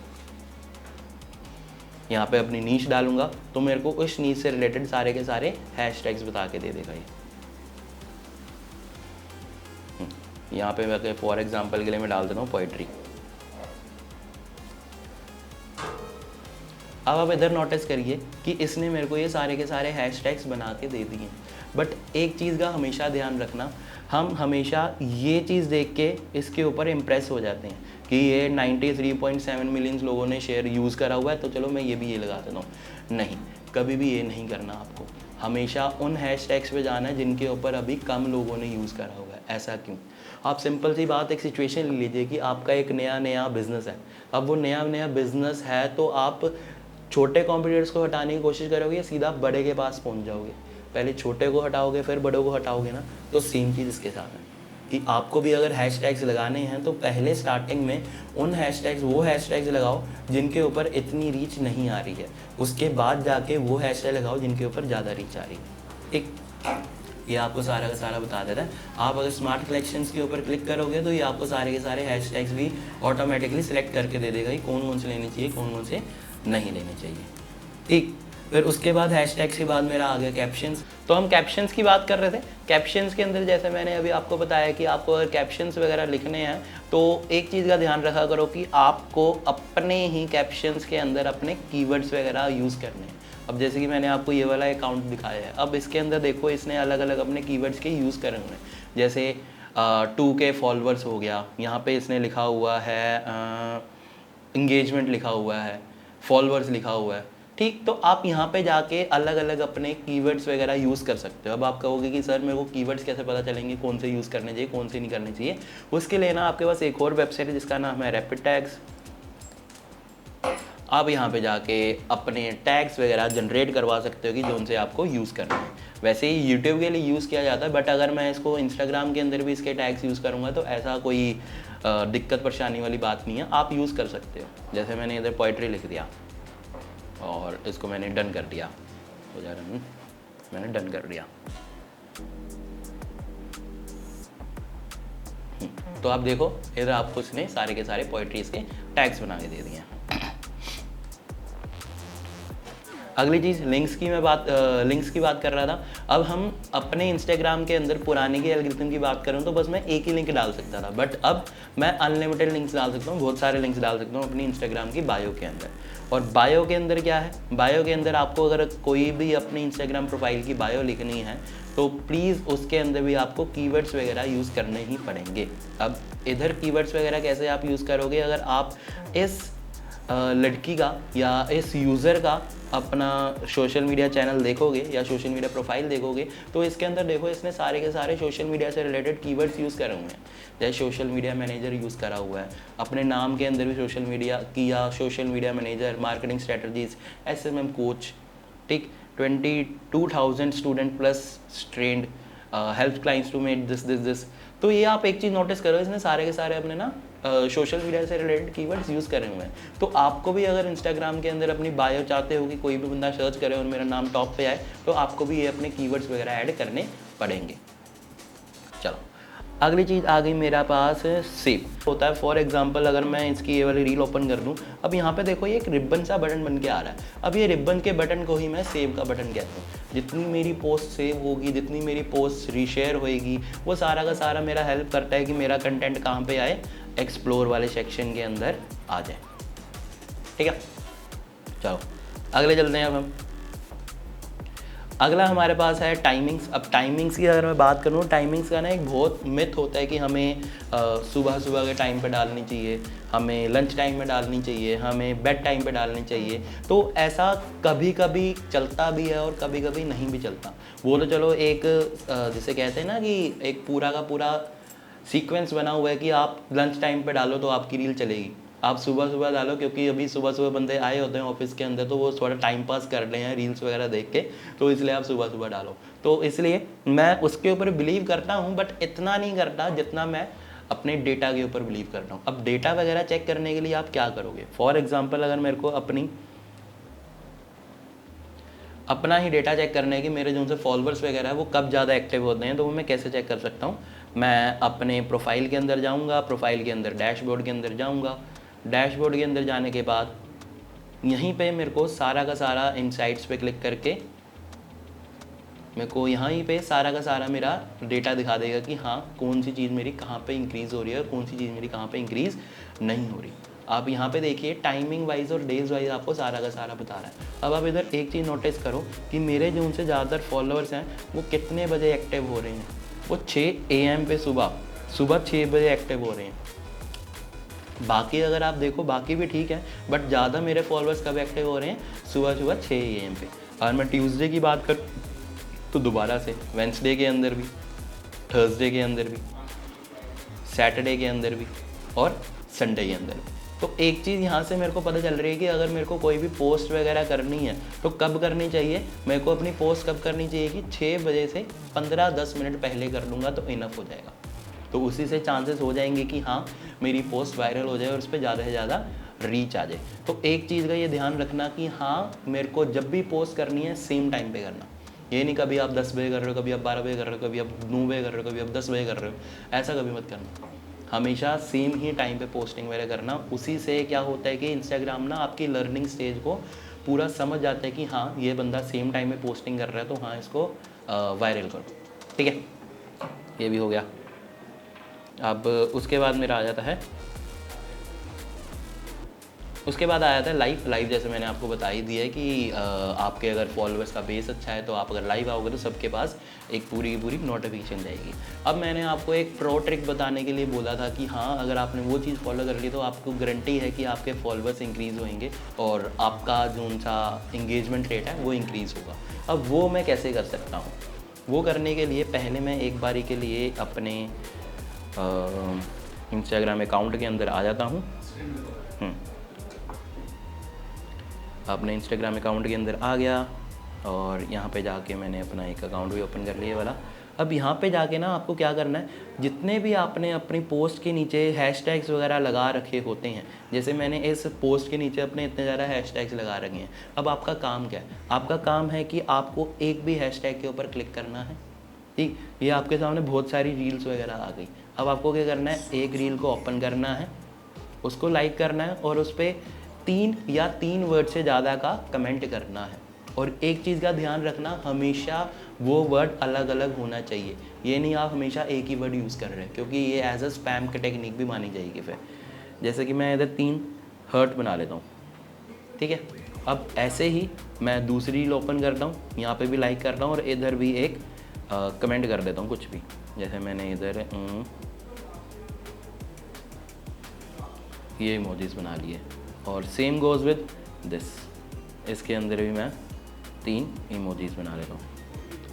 यहाँ पे अपनी नीश डालूंगा तो मेरे को उस नीश से रिलेटेड सारे के सारे हैशटैग्स बता के दे देगा ये। यहाँ पे मैं फॉर एग्जांपल के लिए मैं डाल देता हूँ पोइट्री। अब आप इधर नोटिस करिए कि इसने मेरे को ये सारे के सारे हैशटैग्स बना के दे दिए। बट एक चीज़ का हमेशा ध्यान रखना, हम हमेशा ये चीज़ देख के इसके ऊपर इम्प्रेस हो जाते हैं कि ये 93.7 मिलियन लोगों ने शेयर यूज़ करा हुआ है तो चलो मैं ये भी ये लगा देता हूँ। नहीं, कभी भी ये नहीं करना आपको। हमेशा उन हैशटैग्स पे जाना है जिनके ऊपर अभी कम लोगों ने यूज़ करा हुआ है। ऐसा क्यों? आप सिंपल सी बात, एक सिचुएशन ले लीजिए कि आपका एक नया बिज़नेस है। अब वो नया बिज़नेस है तो आप छोटे कॉम्पिटिटर्स को हटाने की कोशिश करोगे या सीधा बड़े के पास पहुंच जाओगे? पहले छोटे को हटाओगे फिर बड़ों को हटाओगे ना। तो सेम चीज़ इसके साथ है कि आपको भी अगर हैशटैग्स लगाने हैं तो पहले स्टार्टिंग में वो हैशटैग्स लगाओ जिनके ऊपर इतनी रीच नहीं आ रही है। उसके बाद जाके वो हैशटैग लगाओ जिनके ऊपर ज़्यादा रीच आ रही है। एक ये आपको सारा का सारा बता देता है। आप अगर स्मार्ट कलेक्शंस के ऊपर क्लिक करोगे तो ये आपको सारे के सारे हैशटैग्स भी ऑटोमेटिकली सिलेक्ट करके दे देगा कि कौन कौन से लेने चाहिए, कौन कौन से नहीं लेने चाहिए। ठीक, फिर उसके बाद हैशटैग्स के बाद मेरा आ गया कैप्शंस। तो हम कैप्शंस की बात कर रहे थे। कैप्शंस के अंदर जैसे मैंने अभी आपको बताया कि आपको अगर कैप्शंस वगैरह लिखने हैं तो एक चीज़ का ध्यान रखा करो कि आपको अपने ही कैप्शंस के अंदर अपने कीवर्ड्स वगैरह यूज़ करने हैं। अब जैसे कि मैंने आपको ये वाला अकाउंट दिखाया है, अब इसके अंदर देखो इसने अलग अलग अपने कीवर्ड्स के यूज़ करे हुए हैं। जैसे 2K फॉलोअर्स हो गया, यहाँ पे इसने लिखा हुआ है इंगेजमेंट लिखा हुआ है, फॉलोअर्स लिखा हुआ है। ठीक, तो आप यहाँ पे जाके अलग अलग अपने कीवर्ड्स वगैरह यूज़ कर सकते हो। अब आप कहोगे कि सर मेरे को कीवर्ड्स कैसे पता चलेंगे, कौन से यूज़ करने चाहिए, कौन से नहीं करने चाहिए। उसके लिए ना आपके पास एक और वेबसाइट है जिसका नाम है रैपिड टैग्स। आप यहाँ पे जाके अपने टैग्स वगैरह जनरेट करवा सकते हो कि जो उनसे आपको यूज़ करना है। वैसे ही यूट्यूब के लिए यूज़ किया जाता है, बट अगर मैं इसको इंस्टाग्राम के अंदर भी इसके टैग्स यूज़ करूँगा तो ऐसा कोई दिक्कत परेशानी वाली बात नहीं है, आप यूज़ कर सकते हो। जैसे मैंने इधर पोइट्री लिख दिया और इसको मैंने डन कर दिया, हो जा रहा है, मैंने डन कर दिया। तो आप देखो इधर आपको इसने सारे के सारे पोइट्रीज के टैग्स बना के दे दिए हैं। अगली चीज़ लिंक्स की बात कर रहा था। अब हम अपने इंस्टाग्राम के अंदर पुराने के एल्गोरिथम की बात करूँ तो बस मैं एक ही लिंक डाल सकता था, बट अब मैं अनलिमिटेड लिंक्स डाल सकता हूँ, बहुत सारे लिंक्स डाल सकता हूँ अपनी इंस्टाग्राम की बायो के अंदर। और बायो के अंदर क्या है, बायो के अंदर आपको अगर कोई भी अपनी इंस्टाग्राम प्रोफाइल की बायो लिखनी है तो प्लीज़ उसके अंदर भी आपको कीवर्ड्स वगैरह यूज़ करने ही पड़ेंगे। अब इधर कीवर्ड्स वगैरह कैसे आप यूज़ करोगे, अगर आप इस लड़की का या इस यूज़र का अपना सोशल मीडिया चैनल देखोगे या सोशल मीडिया प्रोफाइल देखोगे तो इसके अंदर देखो इसने सारे के सारे सोशल मीडिया से रिलेटेड कीवर्ड्स यूज़ करे हुए हैं। जैसे सोशल मीडिया मैनेजर यूज़ करा हुआ है, अपने नाम के अंदर भी सोशल मीडिया की या social media manager, marketing strategies, SMM coach, ठीक, 22,000 student plus trained, help clients to make this. तो ये आप एक चीज़ नोटिस करो, इसने सारे के सारे अपने ना सोशल मीडिया से रिलेटेड कीवर्ड्स यूज़ करे हुए हैं। तो आपको भी अगर इंस्टाग्राम के अंदर अपनी बायो चाहते हो कि कोई भी बंदा सर्च करे और मेरा नाम टॉप पे आए तो आपको भी ये अपने कीवर्ड्स वगैरह ऐड करने पड़ेंगे। चलो अगली चीज़ आ गई मेरा पास सेव होता है। फॉर एग्जांपल अगर मैं इसकी ये वाली रील ओपन कर दूं, अब यहाँ पे देखो ये एक रिबन सा बटन बन के आ रहा है। अब ये रिबन के बटन को ही मैं सेव का बटन कहता हूँ। जितनी मेरी पोस्ट सेव होगी, जितनी मेरी पोस्ट रीशेयर होएगी, वो सारा का सारा मेरा हेल्प करता है कि मेरा कंटेंट कहाँ पे आए, एक्सप्लोर वाले सेक्शन के अंदर आ जाए। ठीक है, चलो अगले चलते हैं। अब हम अगला हमारे पास है टाइमिंग्स। अब टाइमिंग्स की अगर मैं बात करूँ, टाइमिंग्स का ना एक बहुत मिथ होता है कि हमें सुबह सुबह के टाइम पे डालनी चाहिए, हमें लंच टाइम में डालनी चाहिए, हमें बेड टाइम पे डालनी चाहिए। तो ऐसा कभी कभी चलता भी है और कभी कभी नहीं भी चलता। वो तो चलो एक जिसे कहते हैं ना कि एक पूरा का पूरा सीक्वेंस बना हुआ है कि आप लंच टाइम पे डालो तो आपकी रील चलेगी, आप सुबह सुबह डालो क्योंकि अभी सुबह सुबह बंदे आए होते हैं ऑफिस के अंदर तो वो थोड़ा टाइम पास कर रहे हैं रील्स वगैरह देख के, तो इसलिए आप सुबह सुबह डालो। तो इसलिए मैं उसके ऊपर बिलीव करता हूँ, बट इतना नहीं करता जितना मैं अपने डेटा के ऊपर बिलीव करता हूँ। अब डेटा वगैरह चेक करने के लिए आप क्या करोगे, फॉर एग्जाम्पल अगर मेरे को अपना ही डेटा चेक करने की मेरे जो से फॉलोअर्स वगैरह है वो कब ज़्यादा एक्टिव होते हैं, तो वो मैं कैसे चेक कर सकता हूँ। मैं अपने प्रोफाइल के अंदर जाऊँगा, प्रोफाइल के अंदर डैशबोर्ड के अंदर जाऊँगा, डैशबोर्ड के अंदर जाने के बाद यहीं पे मेरे को सारा का सारा इनसाइट्स पे क्लिक करके मेरे को यहीं पे सारा का सारा मेरा डेटा दिखा देगा कि हाँ कौन सी चीज़ मेरी कहाँ पे इंक्रीज़ हो रही है और कौन सी चीज़ मेरी कहाँ पे इंक्रीज़ नहीं हो रही। आप यहाँ पे देखिए टाइमिंग वाइज और डेज वाइज आपको सारा का सारा बता रहा है। अब आप इधर एक चीज़ नोटिस करो कि मेरे जो उनसे ज़्यादातर फॉलोअर्स हैं वो कितने बजे एक्टिव हो रहे हैं, वो 6 AM पे सुबह 6 बजे एक्टिव हो रहे हैं। बाकी अगर आप देखो बाकी भी ठीक है, बट ज़्यादा मेरे फॉलोअर्स कब एक्टिव हो रहे हैं, सुबह 6 AM पे। और मैं ट्यूसडे की बात कर तो दोबारा से वेंसडे के अंदर भी, थर्सडे के अंदर भी, सैटरडे के अंदर भी और संडे के अंदर भी। तो एक चीज़ यहाँ से मेरे को पता चल रही है कि अगर मेरे को कोई भी पोस्ट वगैरह करनी है तो कब करनी चाहिए, मेरे को अपनी पोस्ट कब करनी चाहिए कि 6 बजे से 15-10 मिनट पहले कर लूँगा तो इनफ हो जाएगा। तो उसी से चांसेस हो जाएंगे कि हाँ मेरी पोस्ट वायरल हो जाए और उस पर ज़्यादा से ज़्यादा रीच आ जाए। तो एक चीज़ का ये ध्यान रखना कि हाँ मेरे को जब भी पोस्ट करनी है सेम टाइम पे करना, ये नहीं कभी आप 10 बजे कर रहे हो, कभी आप 12 बजे कर रहे हो, कभी आप 9 बजे कर रहे हो, कभी आप 10 बजे कर रहे हो, ऐसा कभी मत करना। हमेशा सेम ही टाइम पे पोस्टिंग वगैरह करना। उसी से क्या होता है कि इंस्टाग्राम ना आपकी लर्निंग स्टेज को पूरा समझ जाता है कि हाँ ये बंदा सेम टाइम में पोस्टिंग कर रहा है, तो हाँ इसको वायरल करो। ठीक है, ये भी हो गया। अब उसके बाद मेरा आ जाता है, उसके बाद आया था लाइव। जैसे मैंने आपको बता ही दिया है कि आपके अगर फॉलोअर्स का बेस अच्छा है तो आप अगर लाइव आओगे तो सबके पास एक पूरी की पूरी नोटिफिकेशन जाएगी। अब मैंने आपको एक प्रो ट्रिक बताने के लिए बोला था कि हाँ अगर आपने वो चीज़ फॉलो कर ली तो आपको गारंटी है कि आपके फॉलोअर्स इंक्रीज़ होंगे और आपका जो सा इंगेजमेंट रेट है वो इंक्रीज़ होगा। अब वो मैं कैसे कर सकता हूँ? वो करने के लिए पहले मैं एक बारी के लिए अपने इंस्टाग्राम अकाउंट के अंदर आ जाता हूँ। अपने इंस्टाग्राम अकाउंट के अंदर आ गया और यहाँ पे जाके मैंने अपना एक अकाउंट भी ओपन कर लिया वाला। अब यहाँ पे जाके ना आपको क्या करना है, जितने भी आपने अपनी पोस्ट के नीचे हैशटैग्स वगैरह लगा रखे होते हैं, जैसे मैंने इस पोस्ट के नीचे अपने इतने ज़्यादा हैशटैग्स लगा रखे हैं। अब आपका काम क्या है? आपका काम है कि आपको एक भी हैशटैग के ऊपर क्लिक करना है। ठीक, ये आपके सामने बहुत सारी रील्स वगैरह आ गई। अब आपको क्या करना है, एक रील को ओपन करना है, उसको लाइक करना है और उस पर 3 वर्ड से ज़्यादा का कमेंट करना है। और एक चीज़ का ध्यान रखना, हमेशा वो वर्ड अलग अलग होना चाहिए। ये नहीं आप हमेशा एक ही वर्ड यूज़ कर रहे हैं, क्योंकि ये एज अ स्पैम की टेक्निक भी मानी जाएगी फिर। जैसे कि मैं इधर 3 हर्ट बना लेता हूँ। ठीक है, अब ऐसे ही मैं दूसरी रील ओपन करता हूँ, यहाँ पे भी लाइक करता हूँ और इधर भी एक कमेंट कर देता हूँ कुछ भी। जैसे मैंने इधर ये इमोजीज बना लिए और सेम गोज़ विद दिस, इसके अंदर भी मैं 3 इमोजीज बना लेता हूँ।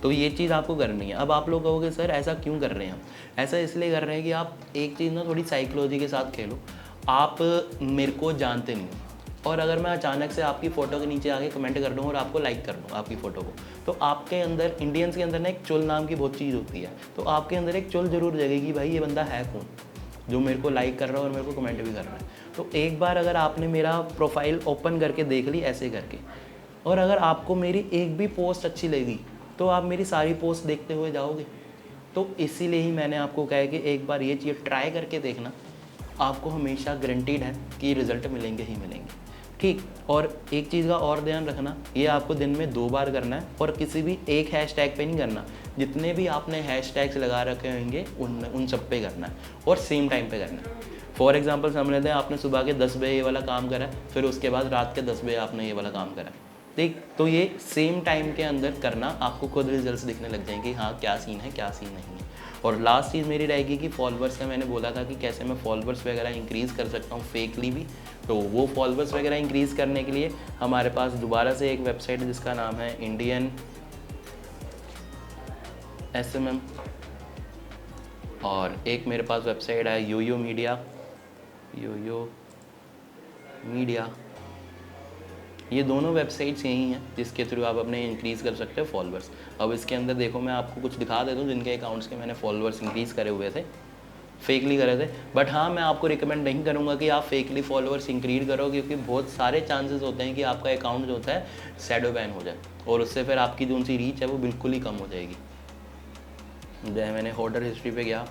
तो ये चीज़ आपको करनी है। अब आप लोग कहोगे सर ऐसा क्यों कर रहे हैं हम? ऐसा इसलिए कर रहे हैं कि आप एक चीज़ ना थोड़ी साइकोलॉजी के साथ खेलो। आप मेरे को जानते नहीं हो और अगर मैं अचानक से आपकी फ़ोटो के नीचे आके कमेंट कर दूँ और आपको लाइक कर दूँ आपकी फ़ोटो को, तो आपके अंदर, इंडियंस के अंदर ना एक चुल नाम की बहुत चीज़ होती है। तो आपके अंदर एक चुल ज़रूर जगेगी, भाई ये बंदा है कौन जो मेरे को लाइक कर रहा है और मेरे को कमेंट भी कर रहा है। तो एक बार अगर आपने मेरा प्रोफाइल ओपन करके देख ली ऐसे करके, और अगर आपको मेरी एक भी पोस्ट अच्छी लगी तो आप मेरी सारी पोस्ट देखते हुए जाओगे। तो इसीलिए ही मैंने आपको कहा है कि एक बार ये चीज़ ट्राई करके देखना, आपको हमेशा गारंटीड है कि रिज़ल्ट मिलेंगे ही मिलेंगे। ठीक, और एक चीज़ का और ध्यान रखना, ये आपको दिन में 2 बार करना है और किसी भी एक हैशटैग पे नहीं करना। जितने भी आपने हैशटैग्स लगा रखे होंगे उन सब पे करना है और सेम टाइम पे करना है। फॉर एग्जांपल समझ लेते हैं आपने सुबह के 10 बजे ये वाला काम करा, फिर उसके बाद रात के 10 बजे आपने ये वाला काम करा। ठीक, तो ये सेम टाइम के अंदर करना, आपको खुद रिजल्ट्स दिखने लग जाएंगे हाँ क्या सीन है क्या सीन नहीं है। और लास्ट चीज़ मेरी रहेगी कि फॉलोअर्स का मैंने बोला था कि कैसे मैं फॉलोअर्स वगैरह इंक्रीज़ कर सकता हूँ फेकली भी। तो वो फॉलोअर्स वगैरह इंक्रीज़ करने के लिए हमारे पास दोबारा से एक वेबसाइट है जिसका नाम है इंडियन SMM, और एक मेरे पास वेबसाइट है योयो मीडिया। ये दोनों वेबसाइट्स यही हैं जिसके थ्रू आप अपने इंक्रीज़ कर सकते हो फॉलोअर्स। अब इसके अंदर देखो मैं आपको कुछ दिखा देता हूँ जिनके अकाउंट्स के मैंने फॉलोअर्स इंक्रीज़ करे हुए थे, फेकली करे थे। बट हाँ, मैं आपको रिकमेंड नहीं करूँगा कि आप फेकली फॉलोअर्स इंक्रीज़ करो, क्योंकि बहुत सारे चांसेस होते हैं कि आपका अकाउंट जो होता है शैडो बैन हो जाए और उससे फिर आपकी जो सी रीच है वो बिल्कुल ही कम हो जाएगी। जैसे मैंने होल्डर हिस्ट्री पे गया,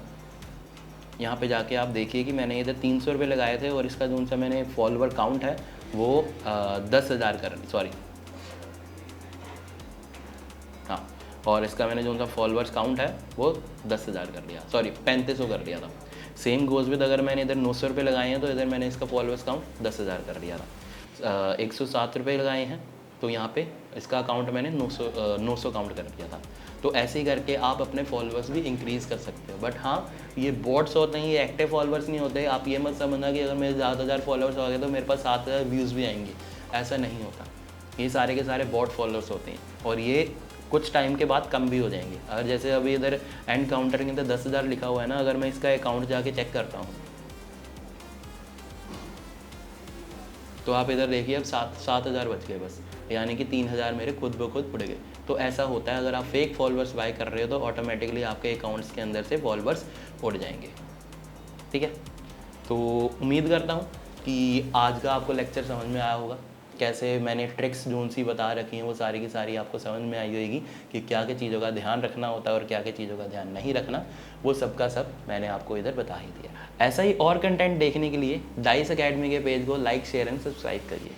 यहाँ पे जाके आप देखिए कि मैंने इधर 300 रुपये लगाए थे और इसका जो सा मैंने फॉलोअर काउंट है वो 10,000 हाँ, और इसका मैंने जो सा फॉलोअर्स काउंट है वो 10,000 कर दिया, 3500 कर दिया था। सेम गोज़ विद अगर मैंने इधर 900 रुपये लगाए हैं तो इधर मैंने इसका फॉलोअर्स काउंट 10,000 कर दिया था। 107 रुपये लगाए हैं तो यहाँ पे इसका अकाउंट मैंने 900 काउंट कर दिया था। तो ऐसे ही करके आप अपने फॉलोअर्स भी इंक्रीज़ कर सकते हो। बट हाँ, ये बॉट्स होते हैं, ये एक्टिव फॉलोअर्स नहीं होते। आप ये मत समझना कि अगर मेरे 7,000 फॉलोअर्स हो गए तो मेरे पास 7,000 व्यूज़ भी आएंगे, ऐसा नहीं होता। ये सारे के सारे बॉट फॉलोअर्स होते हैं और ये कुछ टाइम के बाद कम भी हो जाएंगे। अगर जैसे अभी इधर एंड काउंटर के अंदर 10,000 लिखा हुआ है ना, अगर मैं इसका अकाउंट जाके चेक करता हूँ तो आप इधर देखिए अब 7,000 बच गए बस, यानी कि 3,000 मेरे खुद ब खुद उड़ गए। तो ऐसा होता है, अगर आप फेक फॉलोअर्स बाय कर रहे हो तो ऑटोमेटिकली आपके अकाउंट्स के अंदर से फॉलोअर्स उड़ जाएंगे। ठीक है, तो उम्मीद करता हूँ कि आज का आपको लेक्चर समझ में आया होगा। कैसे मैंने ट्रिक्स जोन सी बता रखी हैं वो सारी की सारी आपको समझ में आई होगी कि क्या क्या चीज़ों का ध्यान रखना होता है और क्या क्या चीज़ों का ध्यान नहीं रखना, वो सब का सब मैंने आपको इधर बता ही दिया। ऐसा ही और कंटेंट देखने के लिए डाइस अकेडमी के पेज को लाइक शेयर एंड सब्सक्राइब करिए।